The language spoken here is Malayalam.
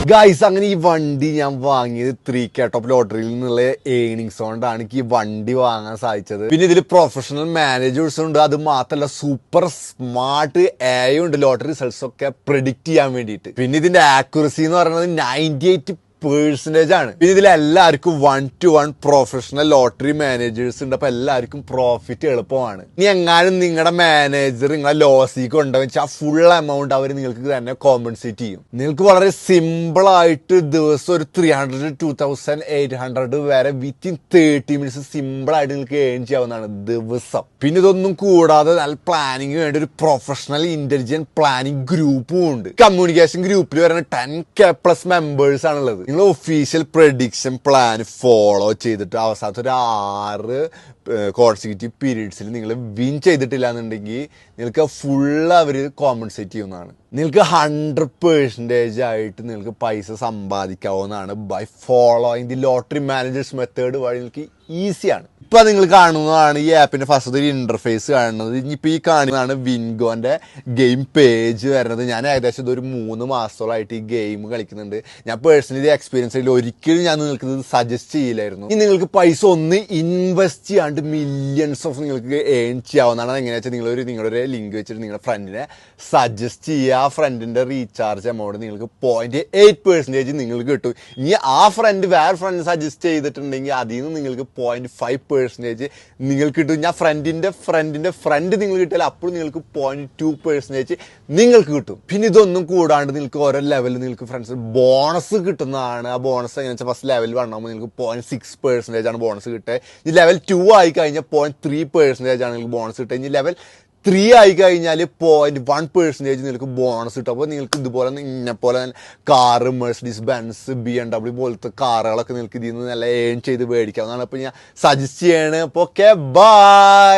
ഗൈസ്, അങ്ങനെ ഈ വണ്ടി ഞാൻ വാങ്ങിയത് 3K ടോപ്പ് ലോട്ടറിയിൽ നിന്നുള്ള ഏണിങ്സ് കൊണ്ടാണ് എനിക്ക് ഈ വണ്ടി വാങ്ങാൻ സാധിച്ചത്. പിന്നെ ഇതിൽ പ്രൊഫഷണൽ മാനേജേഴ്സ് ഉണ്ട്. അത് മാത്രമല്ല സൂപ്പർ സ്മാർട്ട് AI ഉണ്ട് ലോട്ടറി റിസൾട്ട്സ് ഒക്കെ പ്രെഡിക്റ്റ് ചെയ്യാൻ വേണ്ടിയിട്ട്. പിന്നെ ഇതിന്റെ ആക്യുറസി എന്ന് പറയുന്നത് 98% ആണ്. പിന്നെ ഇതിൽ എല്ലാവർക്കും 1-to-1 പ്രൊഫഷണൽ ലോട്ടറി മാനേജേഴ്സ് ഉണ്ട്. അപ്പൊ എല്ലാവർക്കും പ്രോഫിറ്റ് എളുപ്പമാണ്. ഇനി എങ്ങാനും നിങ്ങളുടെ മാനേജർ നിങ്ങളെ ലോസിക്ക് ഉണ്ടെന്ന് വെച്ചാൽ ആ ഫുൾ എമൗണ്ട് അവർ നിങ്ങൾക്ക് തന്നെ കോമ്പൻസേറ്റ് ചെയ്യും. നിങ്ങൾക്ക് വളരെ സിമ്പിൾ ആയിട്ട് ദിവസം ഒരു 300 to 2800 വരെ വിത്തിൻ 30 മിനിറ്റ്സ് സിമ്പിൾ ആയിട്ട് നിങ്ങൾക്ക് ഏൺ ചെയ്യാവുന്നതാണ് ദിവസം. പിന്നെ ഇതൊന്നും കൂടാതെ നല്ല പ്ലാനിങ് വേണ്ട ഒരു പ്രൊഫഷണൽ ഇന്റലിജന്റ് പ്ലാനിങ് ഗ്രൂപ്പും ഉണ്ട്. കമ്മ്യൂണിക്കേഷൻ ഗ്രൂപ്പിൽ വരുന്ന 10K+ മെമ്പേഴ്സ് ആണുള്ളത്. നിങ്ങൾ ഒഫീഷ്യൽ പ്രഡിക്ഷൻ പ്ലാൻ ഫോളോ ചെയ്തിട്ട് അവസാനത്തെ ഒരു 6 കോൺസിക്യൂട്ടീവ് പീരീഡ്സിൽ നിങ്ങൾ വിൻ ചെയ്തിട്ടില്ല എന്നുണ്ടെങ്കിൽ നിങ്ങൾക്ക് ഫുള്ള് അവർ കോമ്പൻസേറ്റ് ചെയ്യുന്നതാണ്. നിങ്ങൾക്ക് 100% ആയിട്ട് നിങ്ങൾക്ക് പൈസ സമ്പാദിക്കാവുന്നതാണ് by following the lottery managers method വഴി. നിങ്ങൾക്ക് ഈസിയാണ്. ഇപ്പൊ നിങ്ങൾ കാണുന്നതാണ് ഈ ആപ്പിന്റെ ഫസ്റ്റ് ഒരു ഇന്റർഫേസ് കാണുന്നത്. ഇനിയിപ്പോൾ ഈ കാണുന്നതാണ് വിൻഗോന്റെ ഗെയിം പേജ് വരുന്നത്. ഞാൻ ഏകദേശം ഇതൊരു 3 മാസത്തോളമായിട്ട് ഈ ഗെയിം കളിക്കുന്നുണ്ട്. ഞാൻ പേഴ്സണലി എക്സ്പീരിയൻസ് ചെയ്യില്ല, ഒരിക്കലും ഞാൻ നിങ്ങൾക്ക് ഇത് സജസ്റ്റ് ചെയ്യില്ലായിരുന്നു. ഇനി നിങ്ങൾക്ക് പൈസ ഒന്ന് ഇൻവെസ്റ്റ് ചെയ്യാണ്ട് മില്യൺസ് ഓഫ് നിങ്ങൾക്ക് ഏൺ ചെയ്യാവുന്നതാണ്. എങ്ങനെയാ വെച്ചാൽ നിങ്ങളുടെ ഒരു ലിങ്ക് വെച്ചിട്ട് നിങ്ങളുടെ ഫ്രണ്ടിനെ സജസ്റ്റ് ചെയ്യുക. ആ ഫ്രണ്ടിന്റെ റീചാർജ് എമൗണ്ട് നിങ്ങൾക്ക് 0.8% നിങ്ങൾക്ക് കിട്ടും. ഇനി ആ ഫ്രണ്ട് വേറെ ഫ്രണ്ട് സജസ്റ്റ് ചെയ്തിട്ടുണ്ടെങ്കിൽ അതിൽ നിന്ന് നിങ്ങൾക്ക് 0.5% നിങ്ങൾക്ക് കിട്ടും. ഞാൻ ഫ്രണ്ടിന്റെ ഫ്രണ്ട് നിങ്ങൾ കിട്ടിയാൽ അപ്പോൾ നിങ്ങൾക്ക് 0.2% നിങ്ങൾക്ക് കിട്ടും. പിന്നെ ഇതൊന്നും കൂടാണ്ട് നിങ്ങൾക്ക് ഓരോ ലെവലിൽ നിങ്ങൾക്ക് ഫ്രണ്ട്സ് ബോണസ് കിട്ടുന്നതാണ്. ആ ബോണസ് എങ്ങനെയാ വെച്ചാൽ ഫസ്റ്റ് ലെവൽ വണ്ണാകുമ്പോൾ നിങ്ങൾക്ക് 0.6% ആണ് ബോണസ് കിട്ടുക. ഈ ലെവൽ 2 ആയി കഴിഞ്ഞാൽ 0.3% ആണ് നിങ്ങൾക്ക് ബോണസ് കിട്ടുക. ഇനി ലെവൽ 3 ആയി കഴിഞ്ഞാൽ 0.1% നിങ്ങൾക്ക് ബോണസ് കിട്ടും. അപ്പോൾ നിങ്ങൾക്ക് ഇതുപോലെ ഇന്നെപ്പോലെ കാറ്, മെഴ്സിഡീസ് ബെൻസ്, BMW പോലത്തെ കാറുകളൊക്കെ നിങ്ങൾക്ക് ഇതിൽ നിന്ന് നല്ല ഏൺ ചെയ്ത് മേടിക്കാവുന്നതാണ്. അപ്പോൾ ഞാൻ സജസ്റ്റ് ചെയ്യണേ. അപ്പോൾ ഓക്കെ, ബൈ.